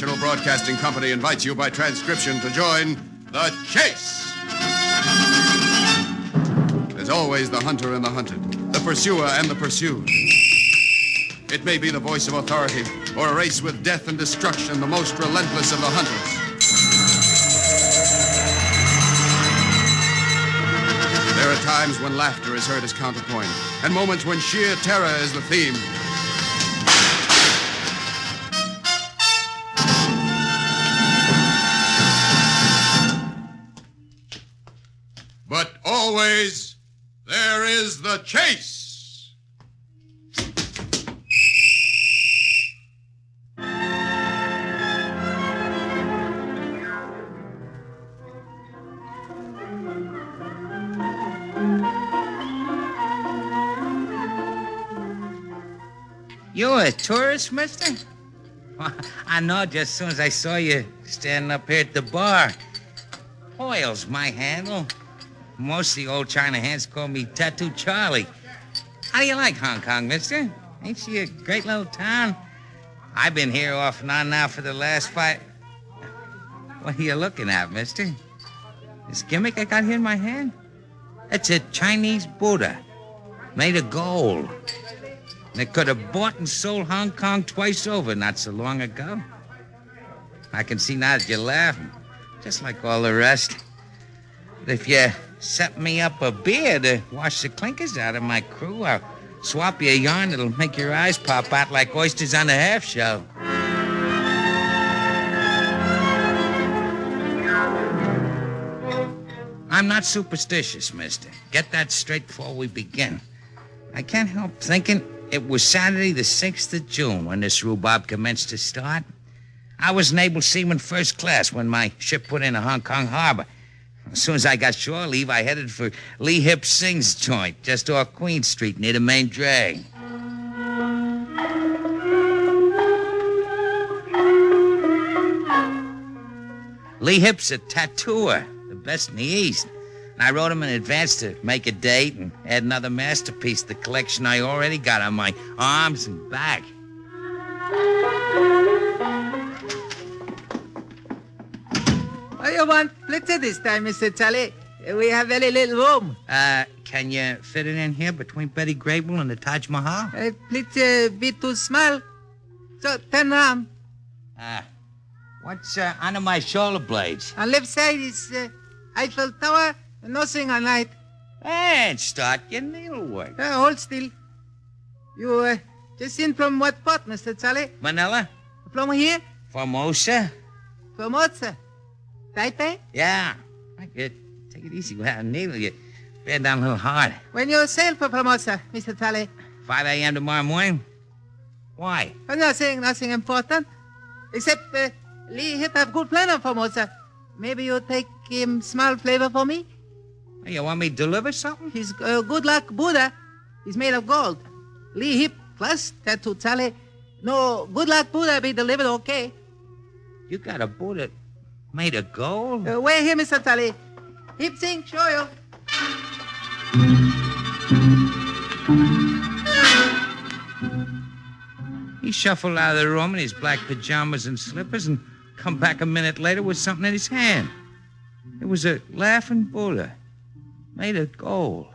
National Broadcasting Company invites you by transcription to join The Chase. There's always the hunter and the hunted, the pursuer and the pursued. It may be the voice of authority or a race with death and destruction, the most relentless of the hunters. There are times when laughter is heard as counterpoint, and moments when sheer terror is the theme. But always, there is the chase. You a tourist, mister? Well, I know just as soon as I saw you standing up here at the bar. Hoyle's my handle. Most of the old China hands call me Tattoo Charlie. How do you like Hong Kong, mister? Ain't she a great little town? I've been here off and on now for the last 5... What are you looking at, mister? This gimmick I got here in my hand? It's a Chinese Buddha, made of gold. They could have bought and sold Hong Kong twice over not so long ago. I can see now that you're laughing, just like all the rest. But if you set me up a beer to wash the clinkers out of my crew, I'll swap you a yarn that'll make your eyes pop out like oysters on a half shell. I'm not superstitious, mister. Get that straight before we begin. I can't help thinking it was Saturday the 6th of June when this rhubarb commenced to start. I was an able seaman first class when my ship put into Hong Kong harbor. As soon as I got shore leave, I headed for Lee Hip Singh's joint, just off Queen Street near the main drag. Lee Hip's a tattooer, the best in the East. And I wrote him in advance to make a date and add another masterpiece to the collection I already got on my arms and back. What do you want Blitzer this time, Mr. Charlie? We have very little room. Can you fit it in here between Betty Grable and the Taj Mahal? Blitzer a bit too small. So, turn around. What's under my shoulder blades? On left side is Eiffel Tower, nothing on right. And start your needlework. Hold still. You just in from what port, Mr. Charlie? Manila? From here? Formosa? Formosa. Taipei? Yeah. Take it easy with that needle. You bend down a little hard. When you sail for Formosa, Mr. Charlie? 5 a.m. tomorrow morning. Why? Nothing important. Except Lee Hip have good plan on Formosa. Maybe you take him small flavor for me? You want me to deliver something? His good luck Buddha is made of gold. Lee Hip plus Tattoo Charlie. No, good luck Buddha be delivered okay. You got a Buddha made of gold? Wait here, Mr. Charlie. Hip Sing, show you. He shuffled out of the room in his black pajamas and slippers and come back a minute later with something in his hand. It was a laughing Buddha made of gold.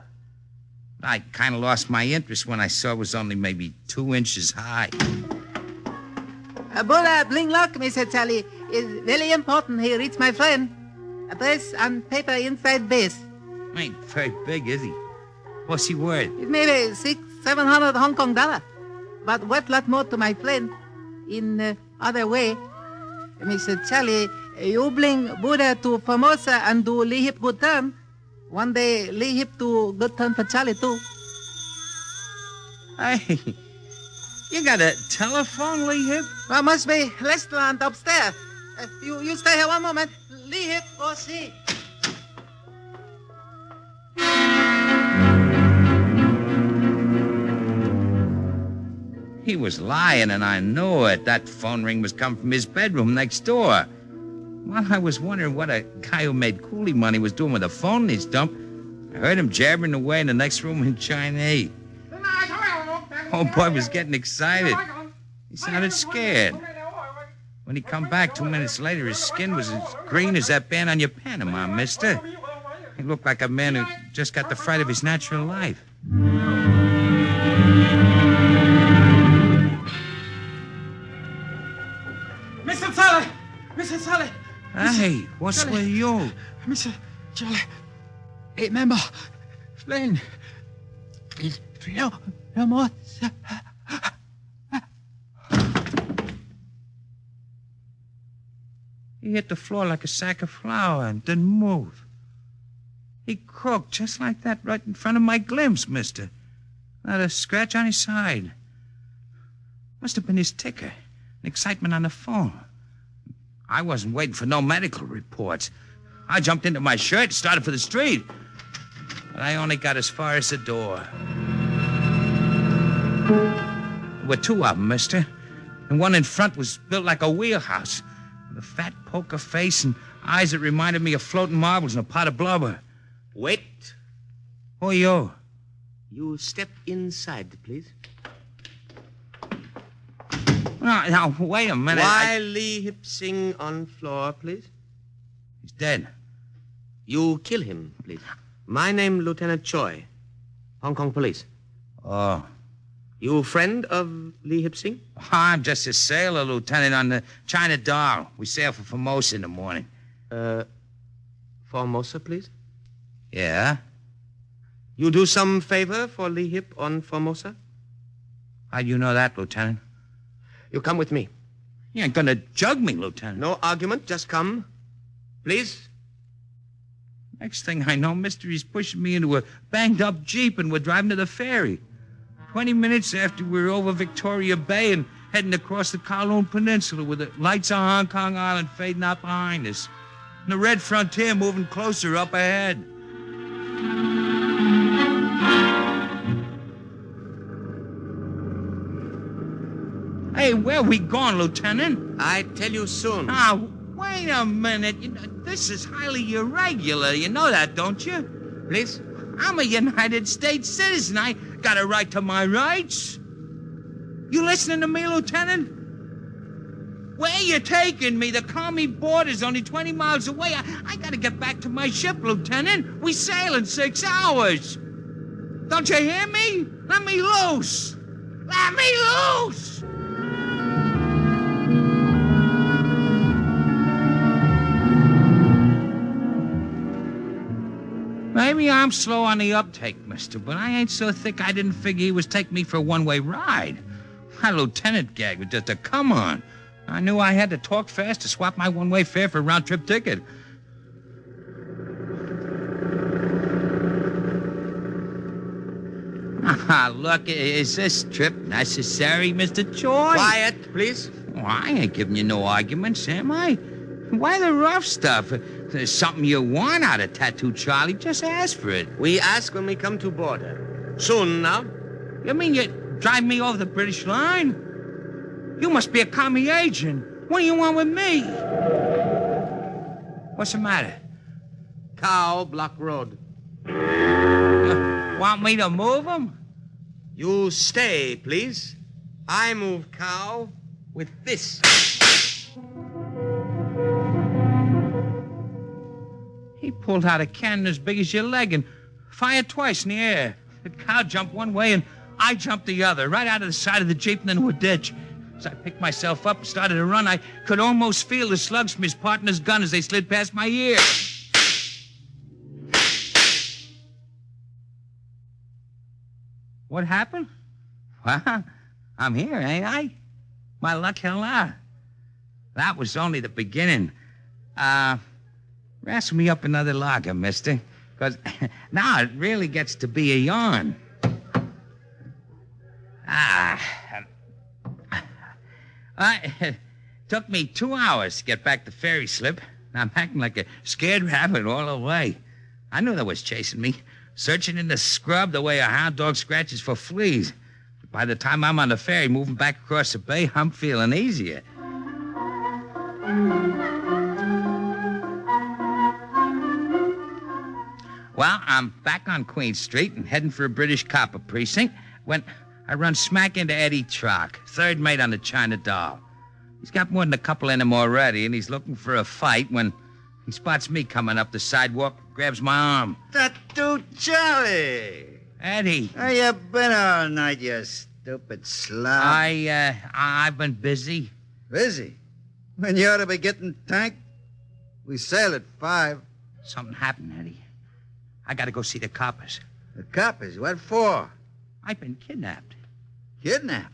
I kind of lost my interest when I saw it was only maybe 2 inches high. A Buddha bling lock, Mr. Charlie, is very important. He reads my friend. Address on paper inside base. Ain't very big, is he? What's he worth? It may be 600-700 Hong Kong dollar, but worth lot more to my friend in other way. Mr. Charlie, you bring Buddha to Formosa and do Lee Hip good turn. One day, Lee Hip do good turn for Charlie, too. Hey, you got a telephone, Lee Hip? Well, must be restaurant upstairs. You stay here one moment. Lee Hip, go see. He was lying, and I knew it. That phone ring was coming from his bedroom next door. While I was wondering what a guy who made coolie money was doing with a phone in his dump, I heard him jabbering away in the next room in Chinese. Old boy was getting excited. He sounded scared. When he come back 2 minutes later, his skin was as green as that band on your Panama, mister. He looked like a man who just got the fright of his natural life. Mr. Sully! Mr. Sully! Hey, what's Sully. with you? Mr. Sully. Remember, Flynn. No more. He hit the floor like a sack of flour and didn't move. He croaked just like that right in front of my glimpse, mister. Not a scratch on his side. Must have been his ticker. An excitement on the phone. I wasn't waiting for no medical reports. I jumped into my shirt and started for the street. But I only got as far as the door. There were two of them, mister. And one in front was built like a wheelhouse. With a fat poker face and eyes that reminded me of floating marbles in a pot of blubber. Wait. Who are you? You step inside, please. Now, wait a minute. Why Lee Hip-sing on floor, please? He's dead. You kill him, please. My name, Lieutenant Choi, Hong Kong Police. Oh. You friend of Lee Hip-sing? I'm just a sailor, Lieutenant, on the China Doll. We sail for Formosa in the morning. Formosa, please? Yeah? You do some favor for Lee Hip on Formosa? How'd you know that, Lieutenant? You come with me. You ain't gonna jug me, Lieutenant. No argument, just come. Please? Next thing I know, mister, he's pushing me into a banged-up Jeep and we're driving to the ferry. 20 minutes after we were over Victoria Bay and heading across the Kowloon Peninsula with the lights on Hong Kong Island fading out behind us. And the red frontier moving closer up ahead. Hey, where we going, Lieutenant? I tell you soon. Now, wait a minute. This is highly irregular. You know that, don't you? Please? I'm a United States citizen. I got a right to my rights. You listening to me, Lieutenant? Where you taking me? The Commie border's only 20 miles away. I gotta get back to my ship, Lieutenant. We sail in 6 hours. Don't you hear me? Let me loose. Let me loose! Maybe I'm slow on the uptake, mister, but I ain't so thick I didn't figure he was taking me for a one-way ride. My lieutenant gag was just a come-on. I knew I had to talk fast to swap my one-way fare for a round-trip ticket. Look, is this trip necessary, Mr. Choi? Quiet, please. Oh, I ain't giving you no arguments, am I? Why the rough stuff? If there's something you want out of Tattoo Charlie, just ask for it. We ask when we come to border. Soon now. You mean you drive me over the British line? You must be a commie agent. What do you want with me? What's the matter? Cow block road. You want me to move him? You stay, please. I move cow with this. He pulled out a cannon as big as your leg and fired twice in the air. The cow jumped one way and I jumped the other, right out of the side of the Jeep and into a ditch. As I picked myself up and started to run, I could almost feel the slugs from his partner's gun as they slid past my ear. What happened? Well, I'm here, ain't I? My luck held out. That was only the beginning. Wrestle me up another lager, mister. Because now it really gets to be a yarn. It took me 2 hours to get back the ferry slip. I'm acting like a scared rabbit all the way. I knew they was chasing me, searching in the scrub the way a hound dog scratches for fleas. But by the time I'm on the ferry moving back across the bay, I'm feeling easier. Well, I'm back on Queen Street and heading for a British copper precinct when I run smack into Eddie Trock, third mate on the China Doll. He's got more than a couple in him already, and he's looking for a fight when he spots me coming up the sidewalk, grabs my arm. That dude, Charlie. Eddie. Where you been all night, you stupid slob? I've been busy. Busy? When you ought to be getting tanked? We sail at 5. Something happened, Eddie. I gotta go see the coppers. The coppers? What for? I've been kidnapped. Kidnapped?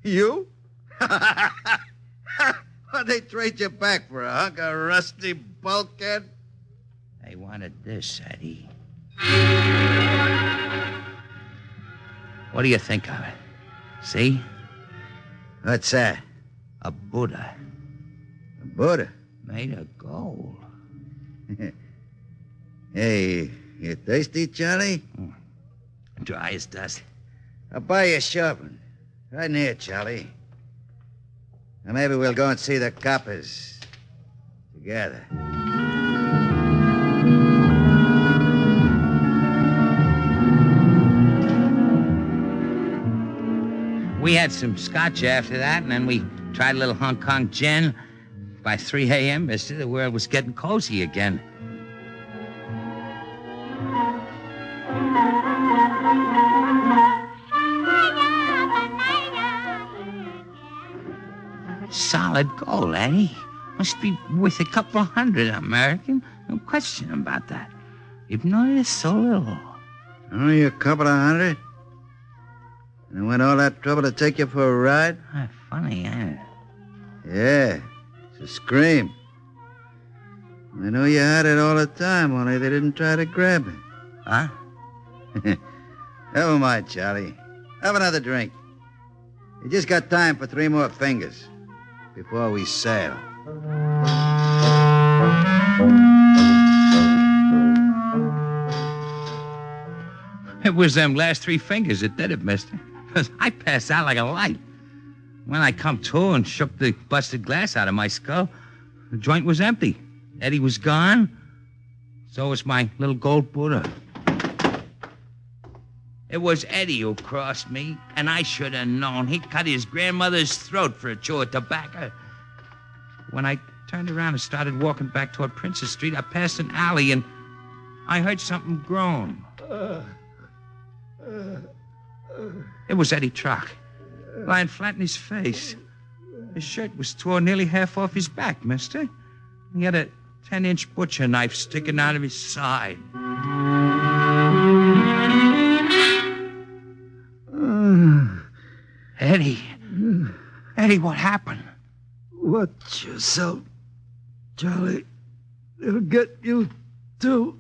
You? What'd they trade you back for, a hunk of rusty bulkhead? They wanted this, Eddie. What do you think of it? See? What's that? A Buddha. A Buddha? Made of gold. Hey, you thirsty, Charlie? Dry as dust. I'll buy you a sharpen. Right in here, Charlie. Now maybe we'll go and see the coppers together. We had some scotch after that, and then we tried a little Hong Kong gin. By 3 a.m., mister, the world was getting cozy again. Solid gold, Eddie. Must be worth a couple hundred American. No question about that. You've noticed so little. Only a couple of hundred? And went all that trouble to take you for a ride? Funny, eh? Yeah, it's a scream. I know you had it all the time, only they didn't try to grab it. Huh? Never mind, Charlie. Have another drink. You just got time for 3 more fingers before we sail. It was them last 3 fingers that did it, mister. 'Cause I passed out like a light. When I come to and shook the busted glass out of my skull, the joint was empty. Eddie was gone. So was my little gold Buddha. It was Eddie who crossed me, and I should have known. He cut his grandmother's throat for a chew of tobacco. When I turned around and started walking back toward Princess Street, I passed an alley, and I heard something groan. It was Eddie Truck, lying flat in his face. His shirt was torn nearly half off his back, mister. He had a 10-inch butcher knife sticking out of his side. Eddie, what happened? Watch yourself, Charlie. They'll get you, too.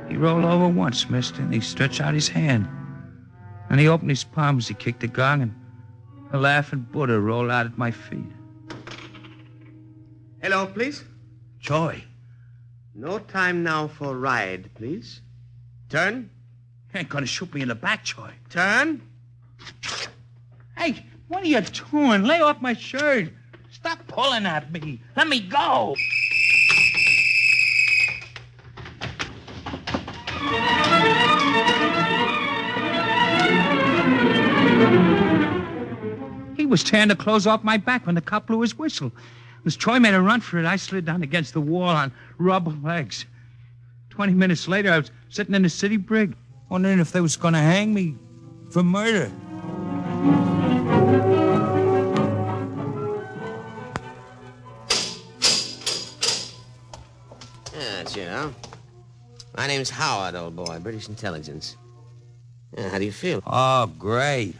He rolled over once, mister, and he stretched out his hand. And he opened his palm as he kicked the gong, and a laughing Buddha rolled out at my feet. Hello, please. Joy. No time now for ride, please. Turn. You ain't gonna shoot me in the back, Joy. Turn. Hey, what are you doing? Lay off my shirt. Stop pulling at me. Let me go. He was tearing the clothes off my back when the cop blew his whistle. As Troy made a run for it, I slid down against the wall on rubber legs. 20 minutes later, I was sitting in the city brig, wondering if they was going to hang me for murder. Yes, you know. My name's Howard, old boy, British intelligence. Yeah, how do you feel? Oh, great.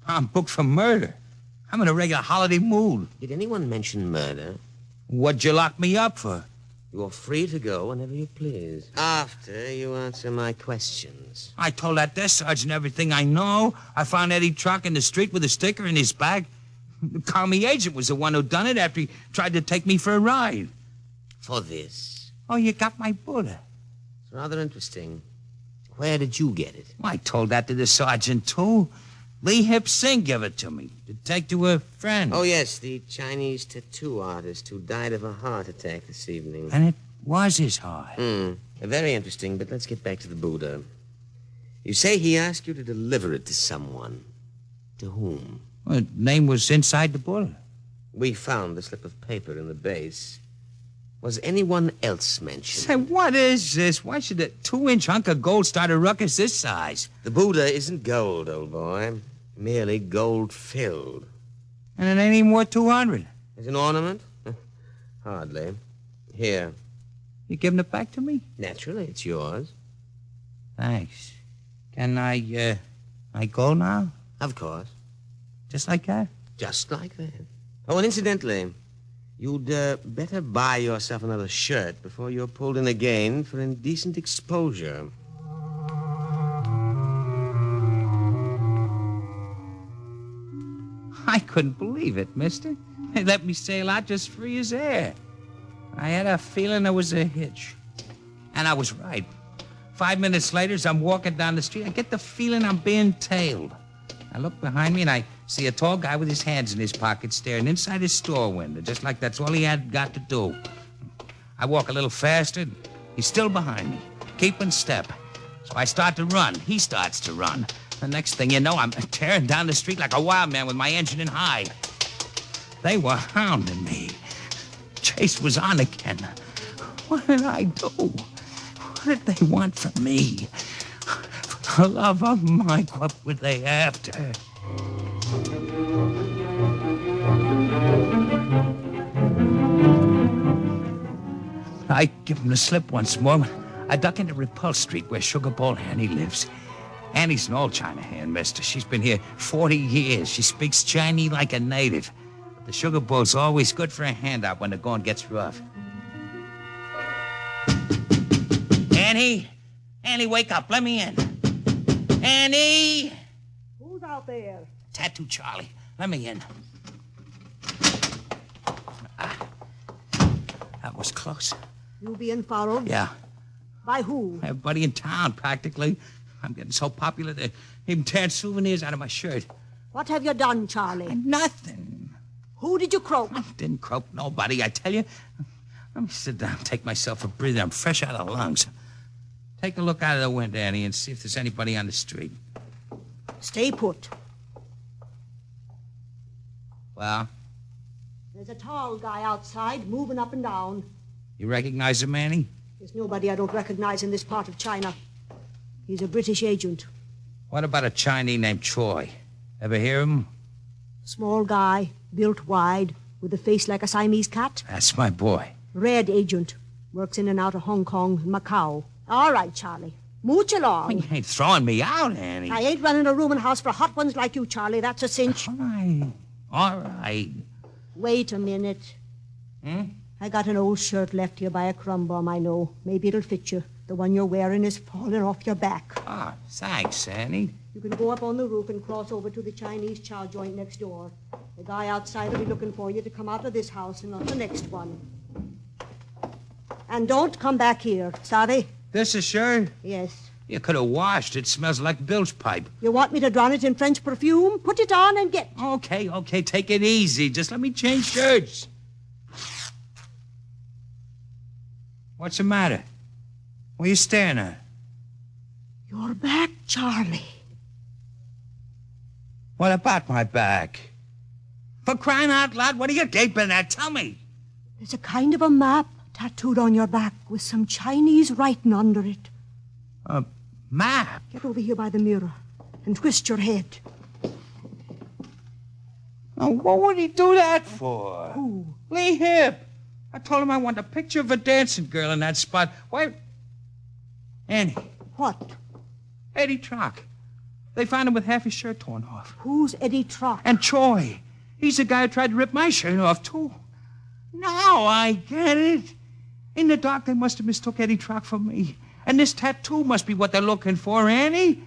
I'm booked for murder. I'm in a regular holiday mood. Did anyone mention murder? What'd you lock me up for? You're free to go whenever you please. After you answer my questions. I told that desk sergeant everything I know. I found Eddie Truck in the street with a sticker in his bag. The commie agent was the one who done it after he tried to take me for a ride. For this. Oh, you got my Buddha. It's rather interesting. Where did you get it? Well, I told that to the sergeant, too. Lee Hip Singh gave it to me to take to a friend. Oh, yes, the Chinese tattoo artist who died of a heart attack this evening. And it was his heart. Very interesting, but let's get back to the Buddha. You say he asked you to deliver it to someone. To whom? Well, the name was inside the bull. We found the slip of paper in the base. Was anyone else mentioned? Say, what is this? Why should a 2-inch hunk of gold start a ruckus this size? The Buddha isn't gold, old boy. Merely gold-filled. And it ain't even worth 200. As an ornament? Hardly. Here. You giving it back to me? Naturally, it's yours. Thanks. Can I go now? Of course. Just like that? Just like that. Oh, and incidentally, you'd better buy yourself another shirt before you're pulled in again for indecent exposure. I couldn't believe it, mister. They let me sail out just free as air. I had a feeling there was a hitch. And I was right. 5 minutes later, as I'm walking down the street, I get the feeling I'm being tailed. I look behind me and I see a tall guy with his hands in his pockets staring inside his store window, just like that's all he had got to do. I walk a little faster. He's still behind me, keeping step. So I start to run. He starts to run. The next thing you know, I'm tearing down the street like a wild man with my engine in high. They were hounding me. Chase was on again. What did I do? What did they want from me? For the love of Mike, what were they after? I give him the slip once more. I duck into Repulse Street where Sugar Bowl Annie lives. Annie's an old China hand, mister. She's been here 40 years. She speaks Chinese like a native. But the Sugar Bowl's always good for a handout when the going gets rough. Annie? Annie, wake up. Let me in. Annie! Who's out there? Tattoo Charlie. Let me in. That was close. You being followed? Yeah. By who? Everybody in town, practically. I'm getting so popular they're even tearing souvenirs out of my shirt. What have you done, Charlie? Nothing. Who did you croak? I didn't croak nobody, I tell you. Let me sit down, take myself a breather. I'm fresh out of lungs. Take a look out of the window, Annie, and see if there's anybody on the street. Stay put. Well? There's a tall guy outside moving up and down. You recognize him, Annie? There's nobody I don't recognize in this part of China. He's a British agent. What about a Chinese named Choi? Ever hear of him? Small guy, built wide, with a face like a Siamese cat. That's my boy. Red agent. Works in and out of Hong Kong and Macau. All right, Charlie. Mooch along. You ain't throwing me out, Annie. I ain't running a rooming house for hot ones like you, Charlie. That's a cinch. All right. All right. Wait a minute. I got an old shirt left here by a crumb bomb, I know. Maybe it'll fit you. The one you're wearing is falling off your back. Ah, thanks, Annie. You can go up on the roof and cross over to the Chinese chow joint next door. The guy outside will be looking for you to come out of this house and not the next one. And don't come back here, sorry? This is shirt? Yes. You could have washed it. Smells like Bill's pipe. You want me to drown it in French perfume? Put it on and get... Okay, take it easy. Just let me change shirts. What's the matter? What are you staring at? Your back, Charlie. What about my back? For crying out loud, what are you gaping at? Tell me. There's a kind of a map tattooed on your back with some Chinese writing under it. A map? Get over here by the mirror and twist your head. Now, what would he do that for? Who? Lee Hip. I told him I want a picture of a dancing girl in that spot. Why? Annie. What? Eddie Trock. They found him with half his shirt torn off. Who's Eddie Trock? And Choi. He's the guy who tried to rip my shirt off, too. Now I get it. In the dark, they must have mistook Eddie Trock for me. And this tattoo must be what they're looking for, Annie.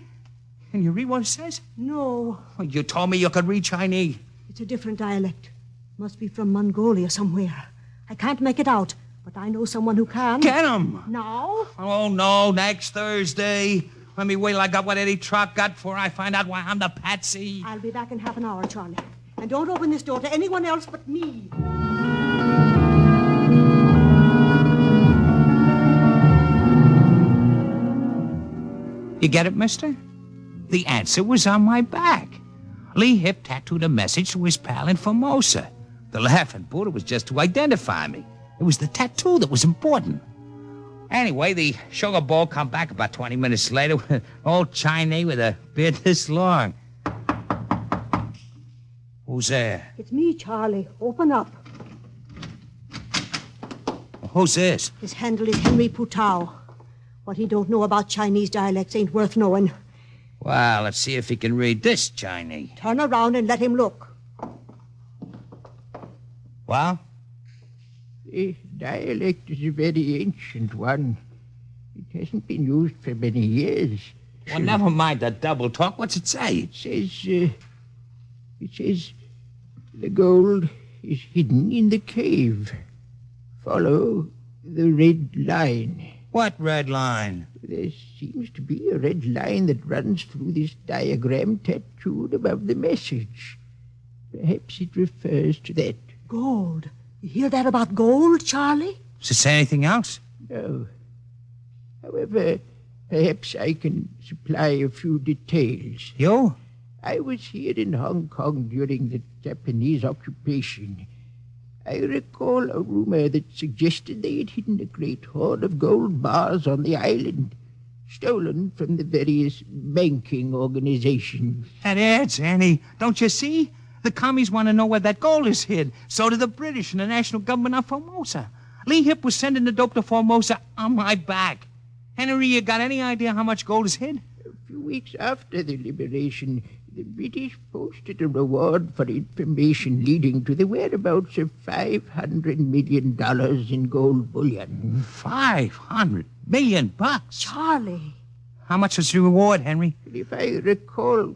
Can you read what it says? No. Well, you told me you could read Chinese. It's a different dialect. Must be from Mongolia somewhere. I can't make it out, but I know someone who can. Get him. Now? Oh, no, next Thursday. Let me wait till I got what Eddie Trock got before I find out why I'm the patsy. I'll be back in half an hour, Charlie. And don't open this door to anyone else but me. You get it, mister? The answer was on my back. Lee Hip tattooed a message to his pal in Formosa. The laughing Buddha was just to identify me. It was the tattoo that was important. Anyway, the sugar bowl come back about 20 minutes later with an old Chinese with a beard this long. Who's there? It's me, Charlie. Open up. Who's this? His handle is Henry Putao. What he don't know about Chinese dialects ain't worth knowing. Well, let's see if he can read this Chinese. Turn around and let him look. Well? The dialect is a very ancient one. It hasn't been used for many years. Well, never mind the double talk. What's it say? It says, the gold is hidden in the cave. Follow the red line. What red line? There seems to be a red line that runs through this diagram tattooed above the message. Perhaps it refers to that. Gold. You hear that about gold, Charlie? Does it say anything else? No. However, perhaps I can supply a few details. You? I was here in Hong Kong during the Japanese occupation. I recall a rumor that suggested they had hidden a great hoard of gold bars on the island, stolen from the various banking organizations. That adds, Annie. Don't you see? The commies want to know where that gold is hid. So do the British and the national government of Formosa. Lee Hip was sending the dope to Formosa on my back. Henry, you got any idea how much gold is hid? A few weeks after the liberation, the British posted a reward for information leading to the whereabouts of $500 million in gold bullion. $500 million? Charlie. How much was the reward, Henry? If I recall,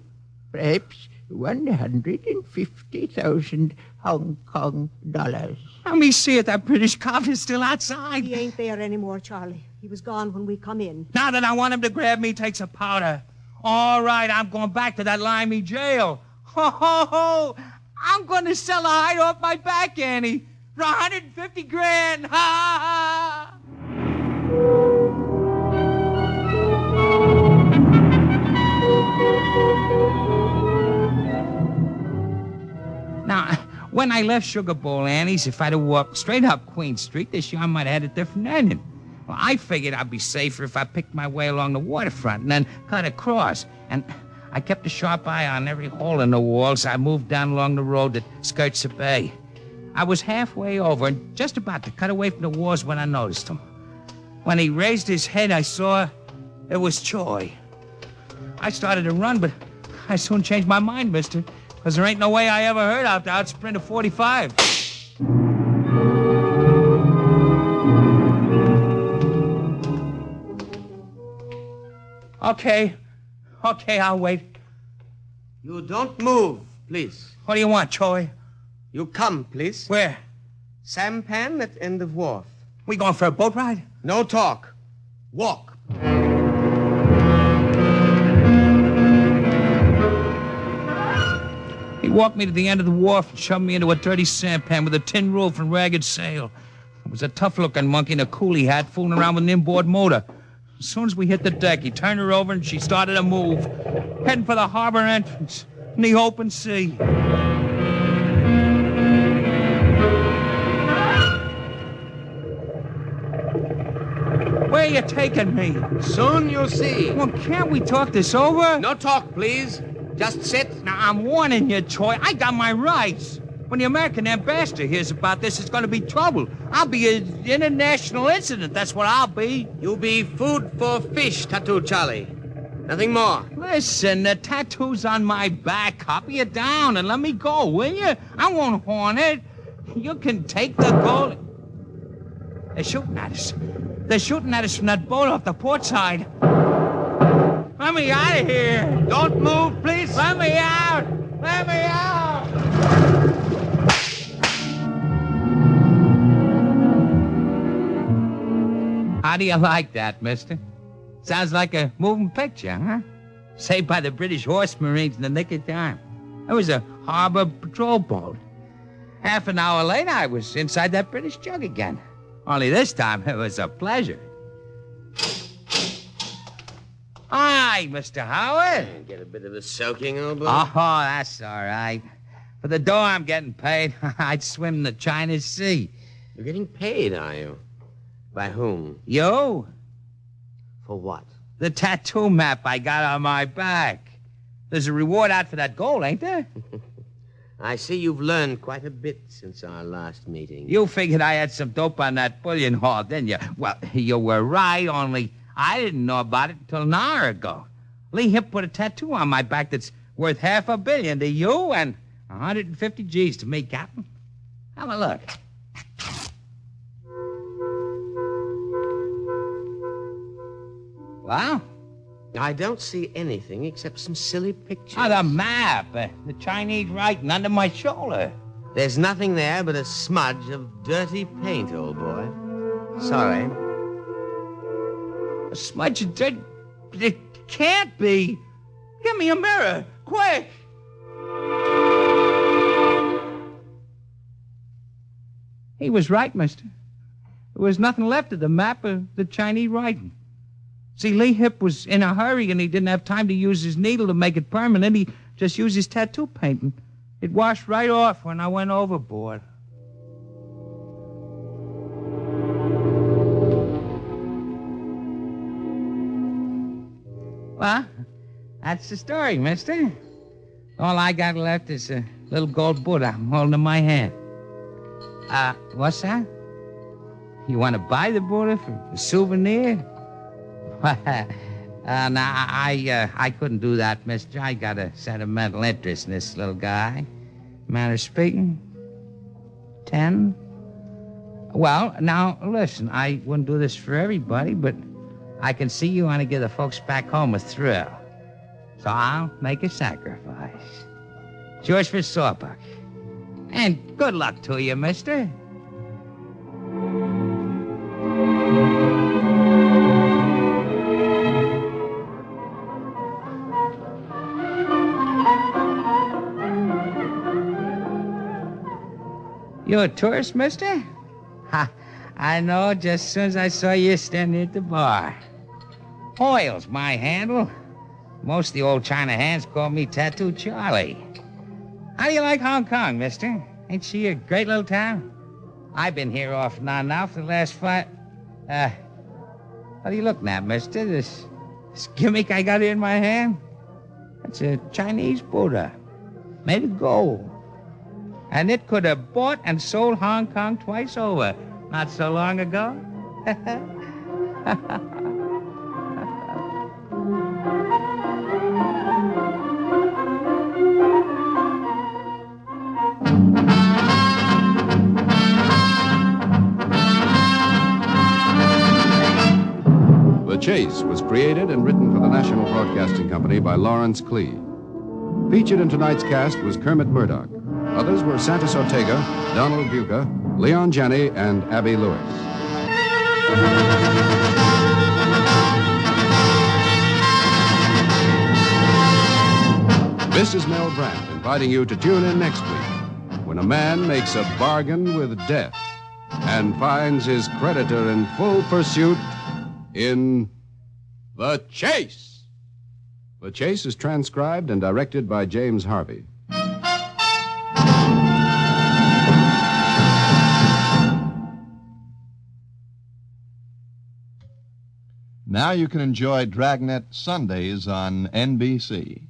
perhaps 150,000 Hong Kong dollars. Let me see it. That British cop is still outside. He ain't there anymore, Charlie. He was gone when we come in. Now that I want him to grab me, takes a powder. All right, I'm going back to that limey jail. Ho, ho, ho. I'm going to sell a hide off my back, Annie. For 150 grand. Ha, ha, ha. Now, when I left Sugar Bowl Annie's, if I'd have walked straight up Queen Street, this yarn might have had a different ending. Well, I figured I'd be safer if I picked my way along the waterfront and then cut across. And I kept a sharp eye on every hole in the walls. I moved down along the road that skirts the bay. I was halfway over and just about to cut away from the walls when I noticed him. When he raised his head, I saw it was Choi. I started to run, but I soon changed my mind, mister, because there ain't no way I ever heard out to outsprint a 45. Okay, I'll wait. You don't move, please. What do you want, Choi? You come, please. Where? Sampan at end of wharf. We going for a boat ride? No talk. Walk. He walked me to the end of the wharf and shoved me into a dirty sampan with a tin roof and ragged sail. It was a tough-looking monkey in a coolie hat fooling around with an inboard motor. As soon as we hit the deck, he turned her over and she started to move, heading for the harbor entrance in the open sea. Where are you taking me? Soon you'll see. Well, can't we talk this over? No talk, please. Just sit. Now, I'm warning you, Choi. I got my rights. When the American ambassador hears about this, it's going to be trouble. I'll be an international incident. That's what I'll be. You'll be food for fish, Tattoo Charlie. Nothing more. Listen, the tattoo's on my back. Copy it down and let me go, will you? I won't horn it. You can take the gold. They're shooting at us. They're shooting at us from that boat off the port side. Let me out of here. Don't move, please. Let me out. Let me out. How do you like that, mister? Sounds like a moving picture, huh? Saved by the British Horse Marines in the nick of time. It was a harbor patrol boat. Half an hour later, I was inside that British jug again. Only this time, it was a pleasure. Ah, right, Mr. Howard. Get a bit of a soaking, old boy? Oh, that's all right. For the dough I'm getting paid, I'd swim the China Sea. You're getting paid, are you? By whom? You? For what? The tattoo map I got on my back. There's a reward out for that gold, ain't there? I see you've learned quite a bit since our last meeting. You figured I had some dope on that bullion haul, didn't you? Well, you were right, only I didn't know about it until an hour ago. Lee Hip put a tattoo on my back that's worth $500 million to you and 150 G's to me, Captain. Have a look. Well? I don't see anything except some silly pictures. Oh, the map. The Chinese writing under my shoulder. There's nothing there but a smudge of dirty paint, old boy. Sorry. A smudge of dirt? It can't be. Give me a mirror, quick. He was right, mister. There was nothing left of the map of the Chinese writing. See, Lee Hip was in a hurry, and he didn't have time to use his needle to make it permanent. He just used his tattoo painting. It washed right off when I went overboard. Well, that's the story, mister. All I got left is a little gold Buddha I'm holding in my hand. What's that? You want to buy the Buddha for a souvenir? I couldn't do that, mister. I got a sentimental interest in this little guy. Manner of speaking. 10. Well, now, listen, I wouldn't do this for everybody, but I can see you want to give the folks back home a thrill. So I'll make a sacrifice. It's yours for Sawbuck. And good luck to you, mister. You a tourist, mister? Ha, I know just as soon as I saw you standing at the bar. Hoyle's my handle. Most of the old China hands call me Tattoo Charlie. How do you like Hong Kong, mister? Ain't she a great little town? I've been here off and on now for the last 5... What are you looking at, mister? This gimmick I got here in my hand? That's a Chinese Buddha. Made of gold. And it could have bought and sold Hong Kong twice over not so long ago. The Chase was created and written for the National Broadcasting Company by Lawrence Clee. Featured in tonight's cast was Kermit Murdoch. Others were Santos Ortega, Donald Buca, Leon Janney, and Abby Lewis. This is Mel Brandt inviting you to tune in next week when a man makes a bargain with death and finds his creditor in full pursuit in The Chase. The Chase is transcribed and directed by James Harvey. Now you can enjoy Dragnet Sundays on NBC.